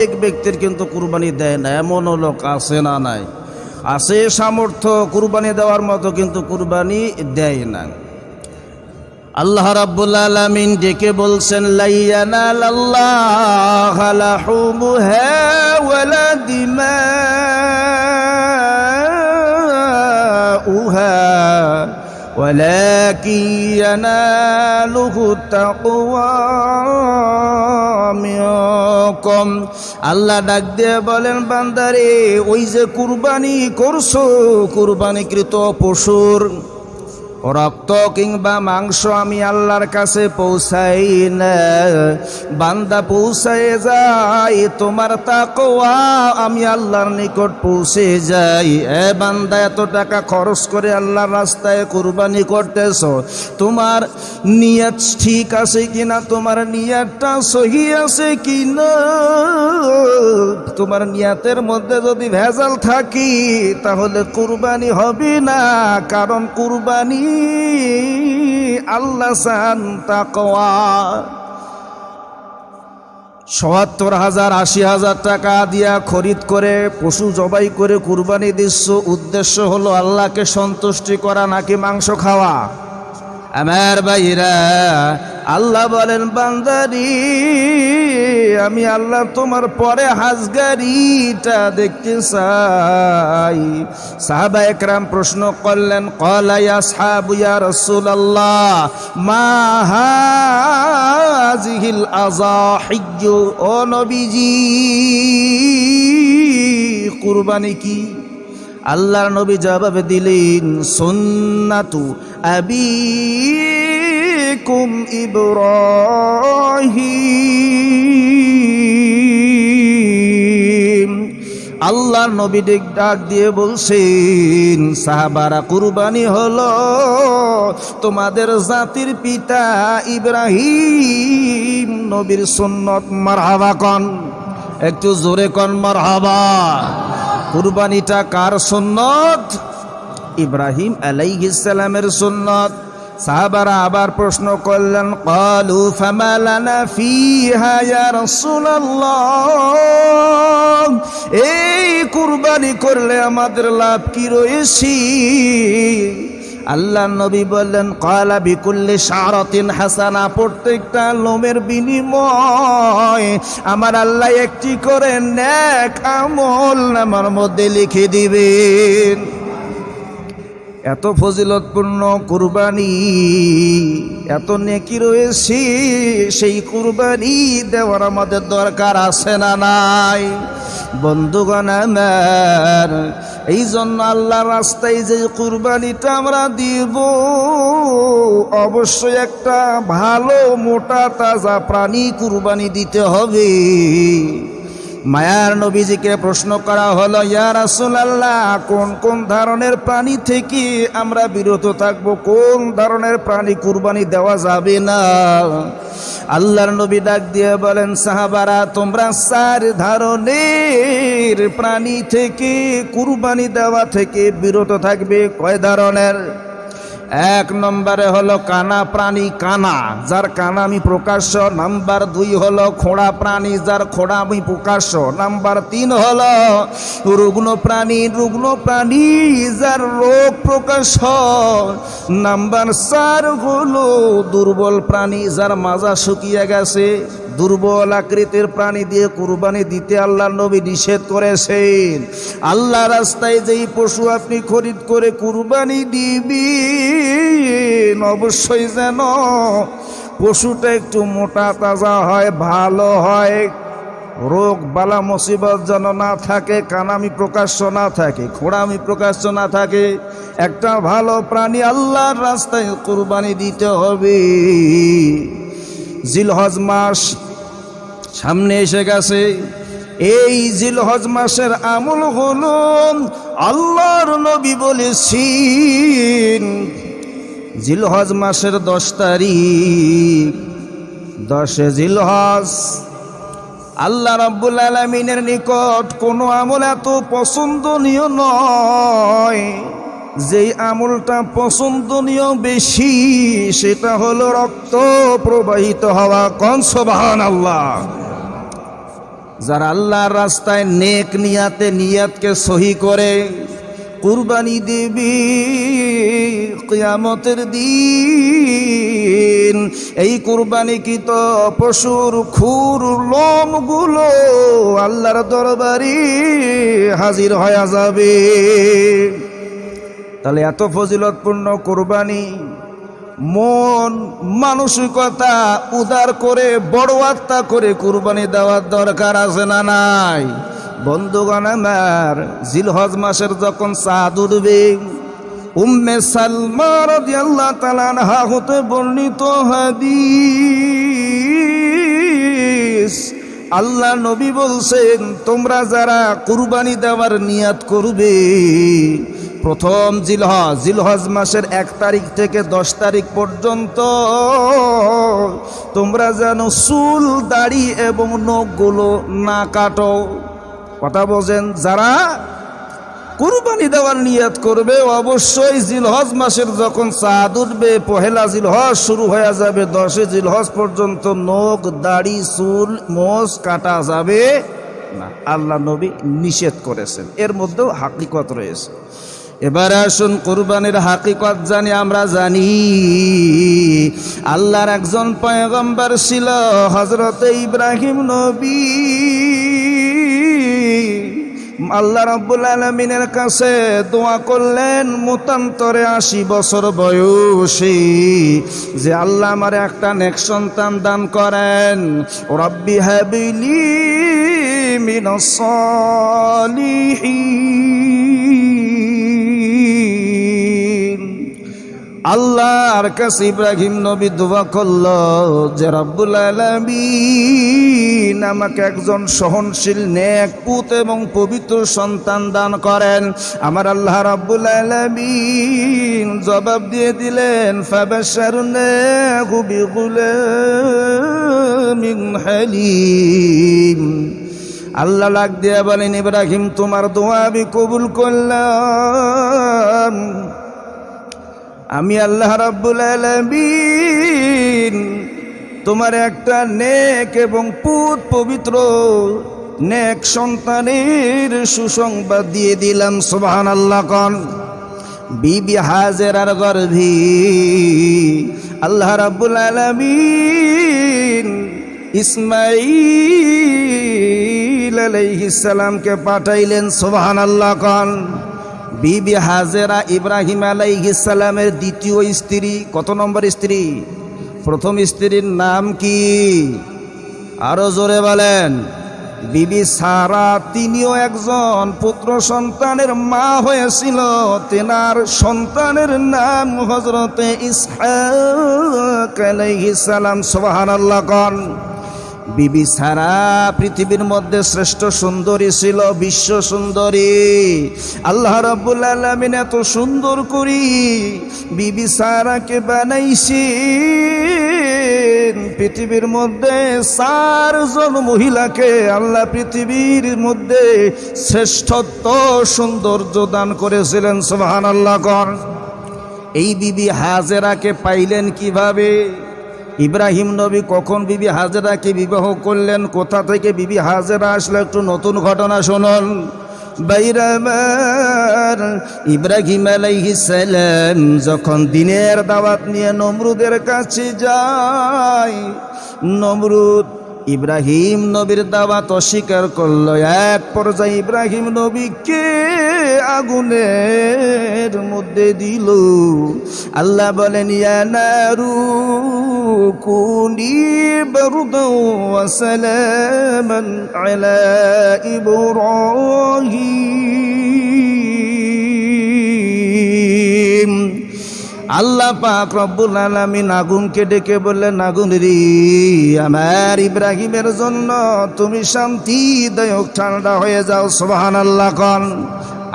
এক ব্যক্তির কিন্তু কুরবানি দেয় না, এমনও লোক আছে না? নাই, আছে সামর্থ্য কুরবানি দেওয়ার মতো, কিন্তু কুরবানি দেয় না। আল্লাহ রাব্বুল আলামিন ডেকে বলছেন, লা ইয়ানালাল্লাহা লাহুমুহা ওয়ালা দিমাউহা ওয়ালাকিন ইয়ানালুহু তাকওয়া মিনকুম। আল্লাহ ডাক দিয়ে বলেন, বান্দারে, ওই যে কুরবানি করছো, কুরবানিকৃত পশুর রক্ত কিংবা মাংস আমি আল্লাহর কাছে পৌঁছাই না, বান্দা পৌঁছায় যায় তোমার তাকওয়া আমি আল্লাহর নিকট পৌঁছে যাই। এ বান্দা, এত টাকা খরচ করে আল্লাহর রাস্তায় কুরবানি করতেছ, তোমার নিয়ত ঠিক আছে কিনা, তোমার নিয়তটা সহি আছে কিনা? তোমার নিয়তের মধ্যে যদি ভেজাল থাকি তাহলে কুরবানি হবে না, কারণ কুরবানি আল্লাহ চান তাকওয়া। ৭০,০০০ ৮০,০০০ টাকা দিয়া খরিদ করে পশু জবাই করে কুরবানি দিচ্ছ, উদ্দেশ্য হলো আল্লাহকে সন্তুষ্টি করা নাকি মাংস খাওয়া? আমার ভাইরা, আল্লাহ বলেন, বান্দারি, আমি আল্লাহ তোমার পরে হাজগারিটা দেখতে চাই। সাহাবা একরাম প্রশ্ন করলেন, ক্বালা ইয়া আসহাবু ইয়া রাসূলুল্লাহ মা হাযিহিল আযাহিয়্যু, ও নবীজি, কুরবানি কি? আল্লাহর নবী জবাব দিলেন, সুন্নাতু আবিকুম ইব্রাহিম। আল্লাহর নবী ডাক দিয়ে বলছেন, সাহাবারা, কুরবানি হলো তোমাদের জাতির পিতা ইব্রাহিম নবীর সুন্নত। মারহাবা কন, একটু জোরে কন মারহাবা। কুরবানিটা কার সুন্নত? ইব্রাহিম আলাইহিস সালামের সুন্নত। সাহাবারা আবার প্রশ্ন করলেন, ক্বালু ফামা লানা ফিহা ইয়া রাসূলুল্লাহ, এই কুরবানি করলে আমাদের লাভ কি রয়েছে? আল্লাহ নবী বললেন, ক্বালা বিকুল্লি শারাতিন হাসানা, প্রত্যেকটা লোমের বিনিময় আমার আল্লাহ একটি করে নেক আমল আমার মধ্যে লিখে দিবেন। এত ফজিলতপূর্ণ কুরবানি, এত নেকি রয়েছে, সেই কুরবানি দেওয়ার আমাদের দরকার আছে না নাই? বন্ধুগণ আমার, এই জন্য আল্লাহর রাস্তায় যে কুরবানিটা আমরা দিব, অবশ্যই একটা ভালো মোটা তাজা প্রাণী কুরবানি দিতে হবে। মায়ার নবীজিকে প্রশ্ন করা হলো, ইয়া রাসূলুল্লাহ, কোন কোন ধরনের প্রাণী থেকে আমরা বিরত থাকব, কোন ধরনের প্রাণী কুরবানি দেওয়া যাবে না? আল্লাহর নবী ডাক দিয়ে বলেন, সাহাবারা, তোমরা 4 ধরনের প্রাণী থেকে কুরবানি দেওয়া থেকে বিরত থাকবে। কয় ধরনের? 1 নম্বরে হলো কানা প্রাণী, কানা যার কানামি প্রকাশ্য। নাম্বার 2 হলো খোঁড়া প্রাণী, যার খোঁড়ামি প্রকাশ্য। নাম্বার 3 হলো রুগ্ন প্রাণী, রুগ্ন প্রাণী যার রোগ প্রকাশ্য। নাম্বার 4 হলো দুর্বল প্রাণী, যার মাজা শুকিয়ে গেছে। দুর্বল আকৃতির প্রাণী দিয়ে কুরবানি দিতে আল্লাহর নবী নিষেধ করেছেন। আল্লাহ রাস্তায় যেই পশু আপনি খরিদ করে কুরবানি দিবেন, অবশ্যই যেন পশুটা একটু মোটা তাজা হয়, ভালো হয়, রোগ বালা মুসিবত যেন না থাকে, কানামি প্রকাশ্য না থাকে, খোঁড়ামি প্রকাশ্য না থাকে। একটা ভালো প্রাণী আল্লাহর রাস্তায় কুরবানি দিতে হবে। জিলহজ মাস সামনে এসে গেছে। এই জিলহজ মাসের আমল হলো, আল্লাহর নবী বলেছেন, জিলহজ মাসের 10 তারিখ, 10 জিলহজ, আল্লাহ রাব্বুল আলামিনের নিকট কোনো আমল এত পছন্দনীয় নয় যেই আমলটা পছন্দনীয় বেশি, সেটা হলো রক্ত প্রবাহিত হওয়া। কোন সুবহানাল্লাহ। যারা আল্লাহর রাস্তায় নেক নিয়াতে নিয়াতকে সহি করে কুরবানি দেবে কিয়ামতের দিন, এই কুরবানিকৃত পশুর খুর লোমগুলো আল্লাহর দরবারে হাজির হয়ে যাবে। তাহলে এত ফজিলতপূর্ণ কুরবানি, মন মানসিকতা উদার করে বড় আত্মা করে কুরবানি দেওয়ার দরকার আছে না নাই? বন্ধুগণ আমার, জিলহজ মাসের যখন চাঁদ উঠবে, উম্মে সালমা রাদিয়াল্লাহু তাআলা আনহা হতে বর্ণিত হাদিস, আল্লাহ নবী বলছেন, তোমরা যারা কুরবানি দেওয়ার নিয়াত করবে প্রথম জিলহজ মাসের 1 তারিখ থেকে 10 তারিখ পর্যন্ত তোমরা যেন চুল দাড়ি এবং নখগুলো না কাটো। কথা বলছেন, যারা কুরবানি দেওয়ার নিয়াত করবে অবশ্যই জিলহজ মাসের যখন চাঁদ উঠবে, পহেলা জিলহজ শুরু হয়ে যাবে, 10 জিলহজ পর্যন্ত নখ দাড়ি চুল মোষ কাটা যাবে না, আল্লাহ নবী নিষেধ করেছেন। এর মধ্যেও হাকিকত রয়েছে। এবার আসুন কুরবানির হাকিকত জানি। আমরা জানি আল্লাহর একজন পয়গম্বর ছিল হযরত ইব্রাহিম নবী। আল্লাহ রাব্বুল আলামিনের কাছে দোয়া করলেন মতান্তরে 80 বছর বয়সে, যে আল্লাহ আমার একটা নেক সন্তান দান করেন। রব্বি হাবিলি মিনাস সালিহিন। আল্লাহর কাছে ইব্রাহিম নবী দোয়া করল যে রব্বুল আলামিন আমাকে একজন সহনশীল নেক পুত এবং পবিত্র সন্তান দান করেন। আমার আল্লাহ রব্বুল আলামিন জবাব দিয়ে দিলেন, ফাবাশশারনাহু বিগুলামিন হালিম। আল্লাহ লাগ দিয়ে বলেন, ইব্রাহিম তোমার দোয়া আমি কবুল করলাম। আমি আল্লাহ রাব্বুল আলামিন তোমার একটা নেক এবং পুত পবিত্র নেক সন্তানের সুসংবাদ দিয়ে দিলাম। সুবহানাল্লাহ। কোন বিবি হাজেরার গর্ভে আল্লাহ রাব্বুল আলামিন ইসমাঈল আলাইহিস সালামকে পাঠাইলেন। সুবহানাল্লাহ। কোন বিবি হাজেরা ইব্রাহিম আলাইহিস সালামের দ্বিতীয় স্ত্রী। কত নম্বর স্ত্রী? প্রথম স্ত্রীর নাম কি? আরো জোরে বলেন। বিবি সারা, তিনিও একজন পুত্র সন্তানের মা হয়েছিল। তেনার সন্তানের নাম হযরতে ইসহাক আলাইহিস সালাম। সুবহানাল্লাহ। কোন বিবি সারা পৃথিবীর মধ্যে শ্রেষ্ঠ সুন্দরী ছিল, বিশ্ব সুন্দরী। আল্লাহ রাব্বুল আলামিন এত সুন্দর করি বিবি সারাকে বানাইছেন। পৃথিবীর মধ্যে 4 জন মহিলাকে আল্লাহ পৃথিবীর মধ্যে শ্রেষ্ঠত্ব সৌন্দর্য দান করেছিলেন। সুবহানাল্লাহ। কোন এই বিবি হাজেরাকে পাইলেন কিভাবে? ইব্রাহিম নবী কখন বিবি হাজেরাকে বিবাহ করলেন? কোথা থেকে বিবি হাজেরা আসলে? একটু নতুন ঘটনা শুনুন। বাইরামার ইব্রাহিম আলাইহিস সালাম যখন দিনের দাওয়াত নিয়ে নমরুদের কাছে যায়, নমরুদ ইব্রাহিম নবীর দাওয়াত অস্বীকার করলো। এক পর্যায়ে ইব্রাহিম নবীকে আগুনের মধ্যে দিল। আল্লাহ বলেন, ইয়া নারু কুনি বারদাও ওয়া সালামান আলা ইব্রাহিম। আল্লাহ পাক রব্বুল আলামিন আগুনকে ডেকে বললেন, আগুন রে, আমার ইব্রাহিমের জন্য তুমি শান্তিদায়ক ঠান্ডা হয়ে যাও। সুবহানাল্লাহ। কোন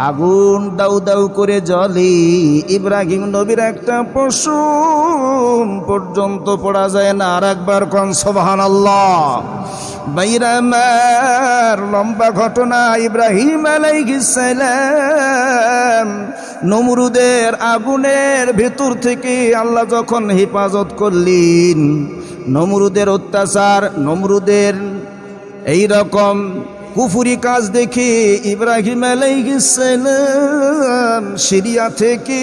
আগুন দাউ দাউ করে জ্বলে, ইব্রাহিম নবীর একটা পশম পর্যন্ত পড়া যায় না। আর একবার কোন সুবহানাল্লাহ। বাইরামার লম্বা ঘটনা। ইব্রাহিম আলাইহিস সালাম নমরুদের আগুনের ভেতর থেকে আল্লাহ যখন হেফাজত করলেন, নমরুদের অত্যাচার, নমরুদের এই রকম কুফুরি কাজ দেখে ইব্রাহিম আলাইহিস সালাম সিরিয়া থেকে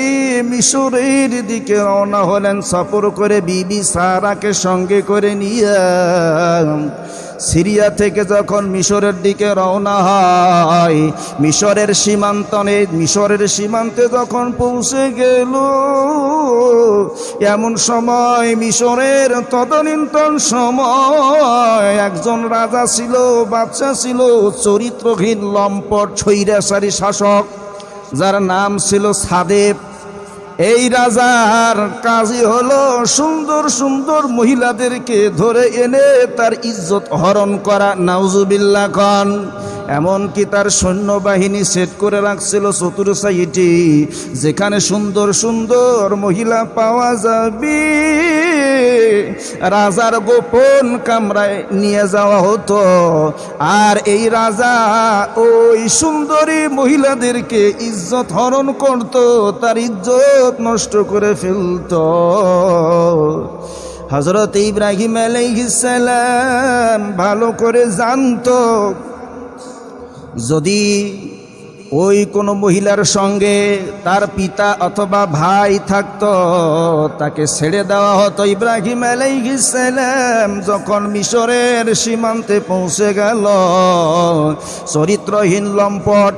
মিশরের দিকে রওনা হলেন সফর করে বিবি সারাকে সঙ্গে করে নিয়ে। সিরিয়া থেকে যখন মিশরের দিকে রওনা হয়, মিশরের সীমান্তে যখন পৌঁছে গেল, এমন সময় মিশরের তদানীন্তন সময় একজন রাজা ছিল, বাদশা ছিল, চরিত্রহীন লম্পট স্বৈরাচারী শাসক, যার নাম ছিল সাদেব। এই রাজার কাজই হলো সুন্দর সুন্দর মহিলাদেরকে ধরে এনে তার ইজ্জত হরণ করা। নাউজুবিল্লাহ খান। এমনকি তার সৈন্যবাহিনী সেট করে রাখছিল চতুর্সাইটি, যেখানে সুন্দর সুন্দর মহিলা পাওয়া যাবে রাজার গোপন কামরায় নিয়ে যাওয়া হতো। আর এই রাজা ওই সুন্দরী মহিলাদেরকে ইজ্জত হরণ করত, তার ইজ্জত নষ্ট করে ফেলত। হযরত ইব্রাহিম আলাইহিস সালাম ভালো করে জানতো, যদি ওই কোনো মহিলার সঙ্গে তার পিতা অথবা ভাই থাকতো, তাকে ছেড়ে দেওয়া হতো। ইব্রাহিম আলাইহিস সালাম যখন মিশরের সীমান্তে পৌঁছে গেল, চরিত্রহীন লম্পট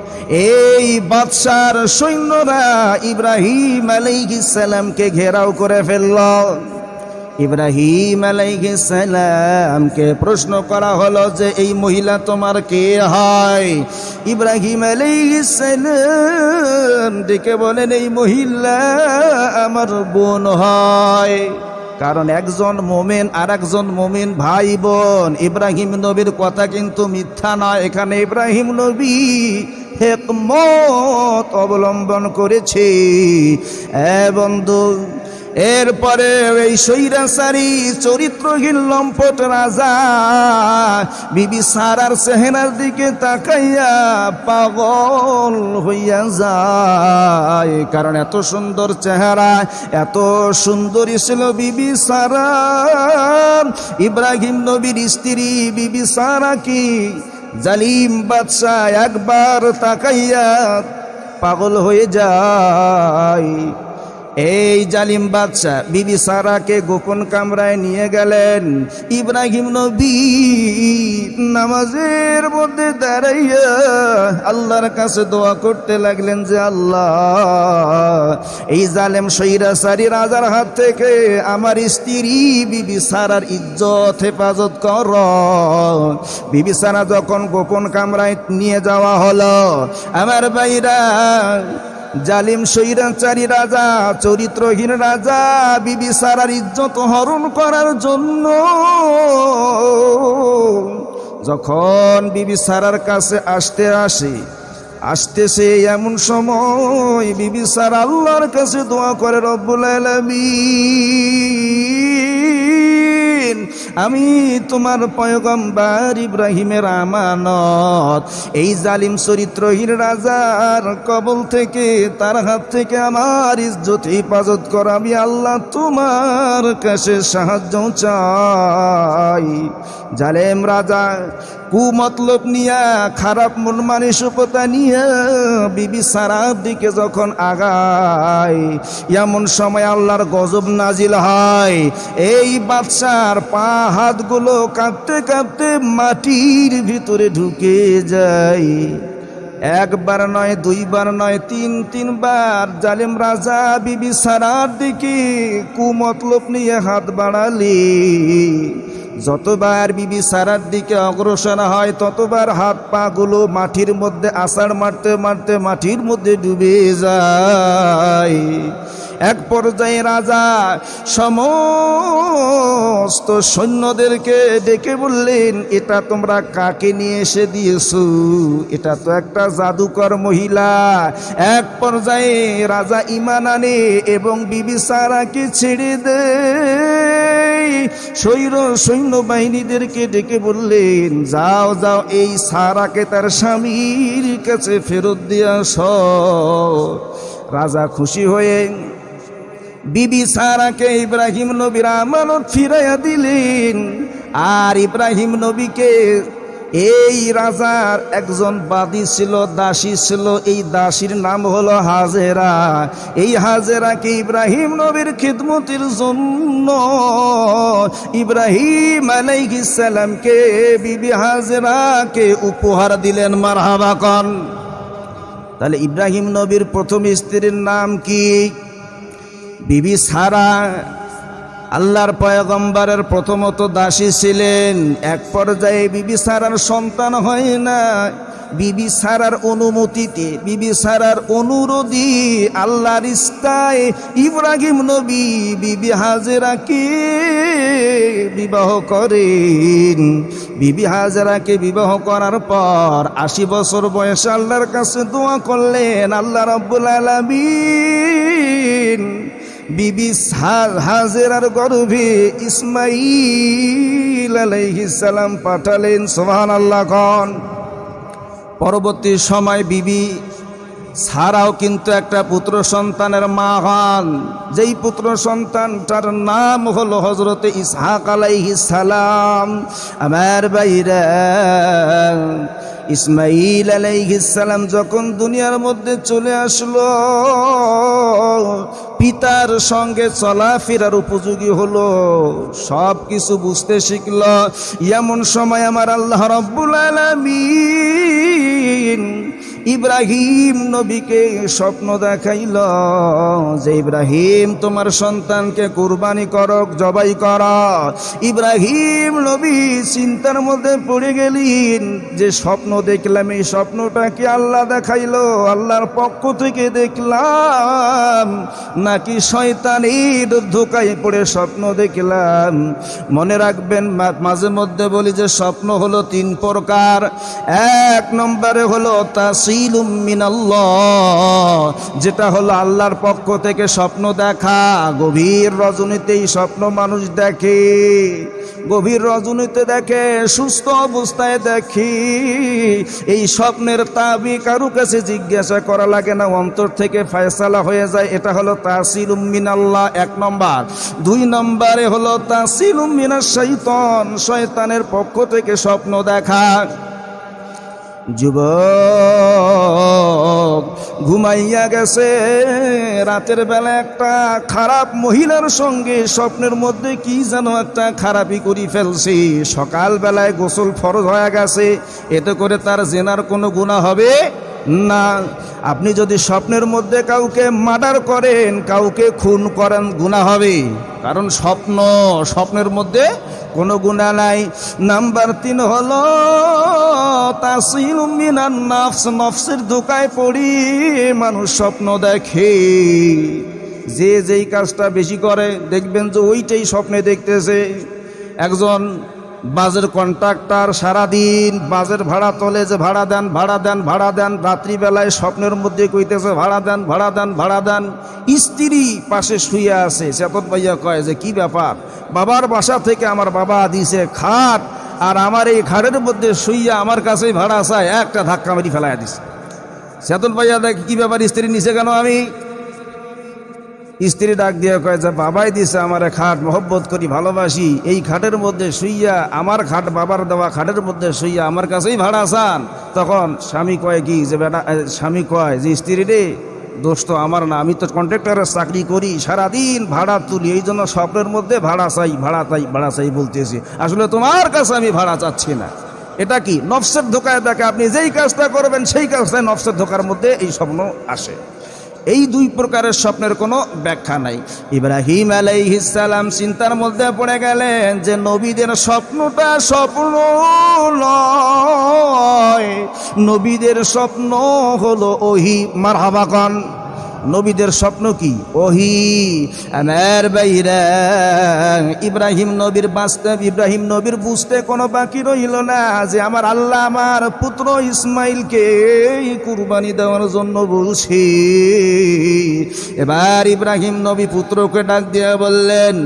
এই বাদশার সৈন্যরা ইব্রাহিম আলাইহিস সালামকে ঘেরাও করে ফেলল। ইব্রাহিম আলাইহিস সালামকে প্রশ্ন করা হলো যে এই মহিলা তোমার কে হয়? ইব্রাহিম আলাইহিস সালাম ডেকে বলেন, এই মহিলা আমার বোন হয়। কারণ একজন মোমেন আর একজন মোমিন ভাই বোন। ইব্রাহিম নবীর কথা কিন্তু মিথ্যা নয়। এখানে ইব্রাহিম নবী হিকমত অবলম্বন করেছে। বন্ধু, এরপরে এই স্বৈরাচারী চরিত্রহীন লম্পট রাজা বিবি সারার চেহারার দিকে তাকাইয়া পাগল হইয়া যায়। কারণ এত সুন্দর চেহারা, এত সুন্দরী ছিল বিবি সারা। ইব্রাহিম নবীর স্ত্রী বিবি সারা কি জালিম বাদশা একবার তাকাইয়া পাগল হয়ে যায়। এই জালিম বাদশা বিবি সারাকে গোপন কামরায় নিয়ে গেলেন। ইব্রাহিম নবী নামাজের মধ্যে দাঁড়াইয়া আল্লাহর কাছে দোয়া করতে লাগলেন যে আল্লাহ, এই জালেম স্বৈরাচারী রাজার হাত থেকে আমার স্ত্রী বিবি সারার ইজ্জত হেফাজত কর। বিবি সারা যখন গোপন কামরায় নিয়ে যাওয়া হলো, আমার ভাইরা, জালিম স্বৈরাচারী রাজা, চরিত্রহীন রাজা বিবি সারার ইজ্জত হরণ করার জন্য যখন বিবি সারার কাছে আসতেছে, এমন সময় বিবি সারা আল্লাহর কাছে দোয়া করে, রব্বুল আলামিন, আমি তোমার পয়গম্বর ইব্রাহিমের আমানত, এই জালিম চরিত্রহীন রাজার কবল থেকে, তার হাত থেকে আমার ইজ্জত হেফাজত কর। আমি আল্লাহ তোমার কাছে সাহায্য চাই। জালেম রাজা কুমতলব নিয়া, খারাপ মন মানসিকতা নিয়ে বিবি সারার দিকে যখন আগায়, এমন সময় আল্লাহর গজব নাজিল হয়। এই বাদশার পা হাতগুলো কাঁপতে কাঁপতে মাটির ভিতরে ঢুকে যায়। একবার নয়, দুইবার নয়, তিনবার জালিম রাজা বিবি সারার দিকে কুমতলব নিয়ে হাত বাড়ালি। যতবার বিবি সারার দিকে অগ্রসর হয়, ততবার হাত পা গুলো মাটির মধ্যে আছাড় মারতে মারতে মাটির মধ্যে ডুবে যায়। এক পর্যায়ে রাজা সমস্ত সৈন্যদেরকে ডেকে বললেন, এটা তোমরা কাকে নিয়ে এসে দিয়েছো? এটা তো একটা জাদুকর মহিলা। এক পর্যায়ে রাজা ঈমান আনে এবং বিবি সারাকে ছেড়ে দেয়। সৈন্যবাহিনীদেরকে ডেকে বললেন, যাও যাও, এই সারাকে তার স্বামীর কাছে ফেরত দিয়ে আসো। রাজা খুশি হয়ে বিবি সারাকে ইব্রাহিম নবীর আমানত ফিরাইয়া দিলেন। আর ইব্রাহিম নবীকে এই রাজার একজন বাদী ছিল, দাসী ছিল, এই দাসীর নাম হলো হাজেরা। এই হাজেরাকে ইব্রাহিম নবীর খিদমতের জন্য ইব্রাহিম আলাইহিস সালামকে বিবি হাজেরাকে উপহার দিলেন। মারহাবা কন। তাহলে ইব্রাহিম নবীর প্রথম স্ত্রীর নাম কি? বিবি সারা। আল্লাহর পয়গম্বরের প্রথমত দাসী ছিলেন। এক পর্যায়ে বিবি সারার সন্তান হয় না, বিবি সারার অনুমতিতে, বিবি সারার অনুরোধে, আল্লাহর ইচ্ছায় ইব্রাহিম নবী বিবি হাজেরাকে বিবাহ করেন। বিবি হাজেরাকে বিবাহ করার পর 80 বছর বয়সে আল্লাহর কাছে দোয়া করলেন, আল্লাহ রাব্বুল আলামিন বিবি হাজেরার গর্ভে ইসমাঈল আলাইহিস সালাম পাঠালেন। সুবহানাল্লাহ কোন। পরবর্তী সময় বিবি সারাও কিন্তু একটা পুত্র সন্তানের মা হন, যেই পুত্র সন্তানটার নাম হলো হযরতে ইসহাক আলাইহিস সালাম। আমার ভাইরা, ইসমাঈল আলাইহিস সালাম যখন দুনিয়ার মধ্যে চলে আসলো, পিতার সঙ্গে চলাফেরার উপযোগী হলো, সব কিছু বুঝতে শিখল। এমন সময় আমার আল্লাহ রাব্বুল আলামিন ইব্রাহিম নবীকে স্বপ্ন দেখাইল যে ইব্রাহিম তোমার সন্তানকে কুরবানি করক, জবাই কর। ইব্রাহিম নবী চিন্তার মধ্যে পড়ে গেলেন যে স্বপ্ন দেখলাম, এই স্বপ্নটা কি আল্লাহ দেখাইল, আল্লাহর পক্ষ থেকে দেখলাম নাকি শয়তানের ধোঁকায় পড়ে স্বপ্ন দেখলাম। মনে রাখবেন, মাঝে মধ্যে বলি যে স্বপ্ন হলো 3 প্রকার। এক নম্বরে হলো তাসিলুম মিনাল্লাহ, যেটা হলো আল্লাহর পক্ষ থেকে স্বপ্ন দেখা। গভীর রজনীতেই স্বপ্ন মানুষ দেখে, গভীর রজনীতে দেখে, সুস্থ অবস্থায় দেখি। এই স্বপ্নের তাবির কারো কাছে জিজ্ঞাসা করা লাগে না, অন্তর থেকে ফয়সালা হয়ে যায়। এটা হলো তাসিলুম মিনাল্লাহ, 1 নম্বর। 2 নম্বরে হলো তাসিলুম মিনাশ শাইতান, শয়তানের পক্ষ থেকে স্বপ্ন দেখা। যুবক ঘুমাইয়া গেছে, রাতের বেলা একটা খারাপ মহিলার সঙ্গে স্বপ্নের মধ্যে কি যেন একটা খারাপি করে ফেলছে। সকাল বেলায় গোসল ফরজ হয়ে গেছে, এতে করে তার জেনার কোনো গুনাহ হবে না। আপনি যদি স্বপ্নের মধ্যে কাউকে মার্ডার করেন, কাউকে খুন করেন, গুনাহ হবে, কারণ স্বপ্নের মধ্যে কোনো গুনাহ নাই। নাম্বার 3 হলো তাসিলুম মিনান নাফস, নফসের ধোঁকায় পড়ি মানুষ স্বপ্ন দেখে। যে যেই কাজটা বেশি করে দেখবেন যে ওইটাই স্বপ্নে দেখতেছে। একজন বাসের কন্ট্রাক্টর সারাদিন বাসের ভাড়া তোলে, যে ভাড়া দেন, ভাড়া দেন, ভাড়া দেন। রাত্রিবেলায় স্বপ্নের মধ্যে কইতেছে ভাড়া দেন, ভাড়া দেন, ভাড়া দেন। স্ত্রী পাশে শুয়ে আছে। চেতন ভাইয়া কয় যে কি ব্যাপার, বাবার বাসা থেকে আমার বাবা দিছে খাট, আর আমার এই খাটের মধ্যে শুইয়া আমার কাছেই ভাড়া চায়, একটা ধাক্কা মারি ফেলাইয়া দিছে। চেতন ভাইয়া দেখ কি ব্যাপার, স্ত্রী নিচে কেন? আমি স্ত্রী ডাক দিয়ে কয় যে বাবাই দিছে আমারে খাট, মহব্বত করি, ভালোবাসি, এই খাটের মধ্যে শুইয়া, আমার খাট বাবার দেওয়া খাটের মধ্যে শুইয়া আমার কাছেই ভাড়া চান। তখন স্বামী কয় কি যে বেটা, স্বামী কয় যে স্ত্রী রে, দোষ তো আমার না, আমি তো কন্ট্রাক্টরের চাকরি করি, সারাদিন ভাড়া তুলি, এই জন্য স্বপ্নের মধ্যে ভাড়া চাই, ভাড়া চাই, ভাড়া চাই বলতেছি। আসলে তোমার কাছে আমি ভাড়া চাচ্ছি না। এটা কি নফসের ধোঁকায় দেখে। আপনি যেই কাজটা করবেন সেই কাজটাই নফসের ধোঁকার মধ্যে এই স্বপ্ন আসে। এই 2 প্রকারের স্বপ্নের কোনো ব্যাখ্যা নাই। ইব্রাহিম আলাইহিস সালাম চিন্তার মধ্যে পড়ে গেলেন যে নবীদের স্বপ্নটা স্বপ্ন নয়, নবীদের স্বপ্ন হলো ওহী। মারহাবা কন। নবীদের স্বপ্ন কি? ওহী। আমার ভাইরা, ইব্রাহিম নবীর বুঝতে কোনো বাকি রইল না যে আমার আল্লাহ আমার পুত্র ইসমাইলকে কুরবানি দেওয়ার জন্য বলছি। এবার ইব্রাহিম নবী পুত্রকে ডাক দিয়ে বললেন,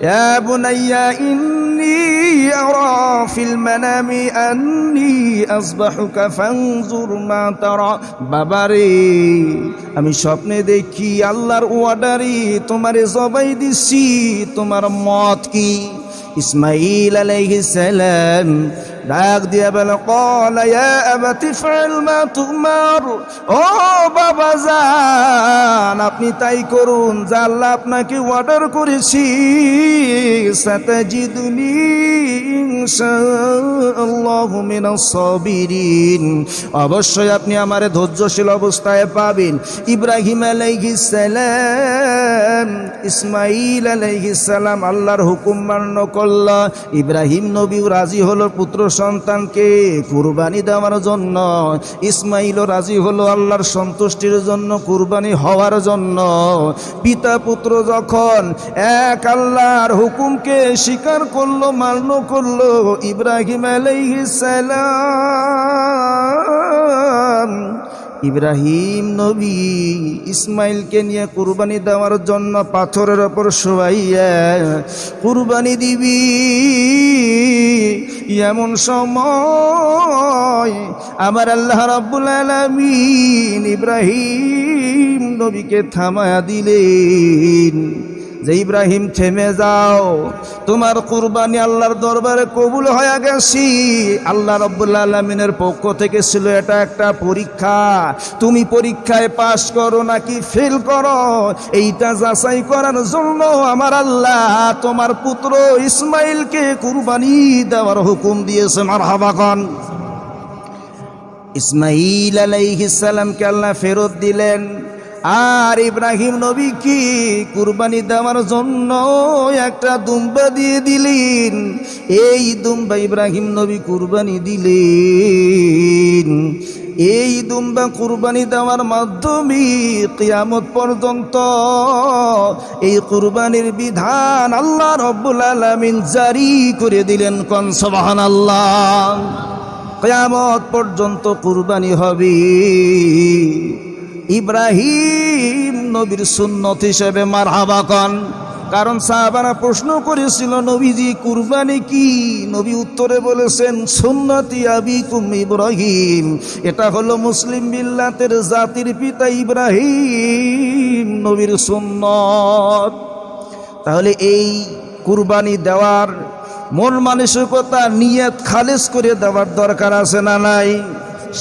ইয়া বুনাইয়া ইন্নী আরা ফিল মানামি আন্নী আসবাহুকা ফানজুর মা তারা। বাবারে, আমি স্বপ্নে দেখি আল্লাহর ওয়ার্ডারে তোমারে জবাই দিছি, তোমার মত কি? ইসমাইল আলাইহিস সালাম ডাক দিয়ে বলে ক্বালা ইয়া আবাতি ফা'আল মা তু'মার, ও বাবা জান আপনি তাই করুন যা আল্লাহ আপনাকে অর্ডার করেছি। সাতাজিদুনি ইনশাআল্লাহু মিনাস সাবিরিন, অবশ্যই আপনি আমারে ধৈর্যশীল অবস্থায় পাবেন। ইব্রাহিম আলাইহিস সালাম, ইসমাঈল আলাইহিস সালাম আল্লাহর হুকুম মান্য করল। ইব্রাহিম নবীও রাজি হলো পুত্র সন্তানকে কুরবানি দেওয়ার জন্য, ইসমাঈলও রাজি হলো আল্লাহর সন্তুষ্টির জন্য কুরবানি হওয়ার জন্য। পিতা পুত্র যখন এক আল্লাহর হুকুমকে স্বীকার করলো, মান্য করলো, ইব্রাহিম আলাইহিস সালাম ইব্রাহিম নবী ইসমাইলকে নিয়ে কুরবানি দেওয়ার জন্য পাথরের ওপর শোয়াইয়া কুরবানি দিবি। এমন সময় আমার আল্লাহ রাব্বুল আলামিন ইব্রাহিম নবীকে থামায়া দিলেন যে ইব্রাহিম থেমে যাও, তোমার কুরবানি আল্লাহর দরবারে কবুল হয়ে গেছি। আল্লাহ রাব্বুল আলামিনের পক্ষ থেকে ছিল এটা একটা পরীক্ষা, তুমি পরীক্ষায় পাশ করো নাকি ফেল করো এইটা যাচাই করার জন্য আমার আল্লাহ তোমার পুত্র ইসমাইলকে কুরবানি দেওয়ার হুকুম দিয়েছে। মারহাবা খান। ইসমাইল আলাইহিস সালামকে আল্লাহ ফেরত দিলেন, আর ইব্রাহিম নবী কি কুরবানি দেওয়ার জন্য একটা দুম্বা দিয়ে দিলেন। এই দুম্বা ইব্রাহিম নবী কুরবানি দিলেন। এই দুম্বা কুরবানি দেওয়ার মাধ্যমে কিয়ামত পর্যন্ত এই কুরবানির বিধান আল্লাহ রাব্বুল আলামিন জারি করে দিলেন। কোন সুবহানাল্লাহ। কিয়ামত পর্যন্ত কুরবানি হবে ইব্রাহিম নবীর সুন্নত হিসেবে। মারহাবা কন। কারণ সাহাবারা প্রশ্ন করেছিল নবীজি কুরবানি কি? নবী উত্তরে বলেছেন সুন্নতি আবিকুম ইব্রাহিম, এটা হলো মুসলিম মিল্লাতের জাতির পিতা ইব্রাহিম নবীর সুন্নত। তাহলে এই কুরবানি দেওয়ার মন মানসিকতা নিয়ত খালেস করে দেওয়ার দরকার আছে না নাই?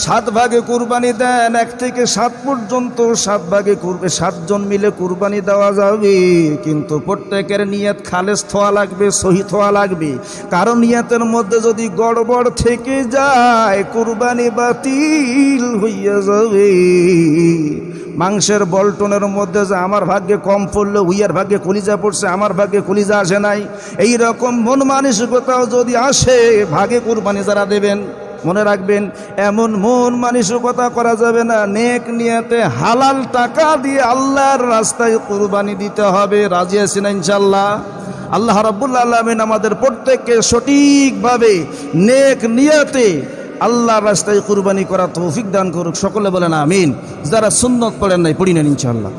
7 ভাগে কুরবানি দেন, 1 থেকে 7 পর্যন্ত 7 ভাগে 7 জন মিলে কুরবানি দেওয়া যাবে, কিন্তু প্রত্যেকের নিয়ত খালেস হওয়া লাগবে, সহিহ হওয়া লাগবে। কারণ নিয়তের মধ্যে যদি গড়বড় থেকে যায় কুরবানি বাতিল হইয়া যাবে। মাংসের বলটনের মধ্যে যে আমার ভাগ্যে কম পড়লো, উইয়ার ভাগ্যে কলিজা পড়ছে, আমার ভাগ্যে কলিজা আসে নাই, এই রকম মন মানসিকতাও যদি আসে ভাগে কুরবানি যারা দেবেন, মনে রাখবেন এমন মন মানসিকতা করা যাবে না। নেক নিয়তে হালাল টাকা দিয়ে আল্লাহর রাস্তায় কুরবানি দিতে হবে। রাজি আছেন ইনশাআল্লাহ? আল্লাহ রাব্বুল আলামিন আমাদের প্রত্যেককে সঠিকভাবে নেক নিয়তে আল্লাহর রাস্তায় কুরবানি করা তৌফিক দান করুক। সকলে বলেন আমিন। যারা সুন্নত পড়েন নাই পড়ি নেন ইনশাআল্লাহ।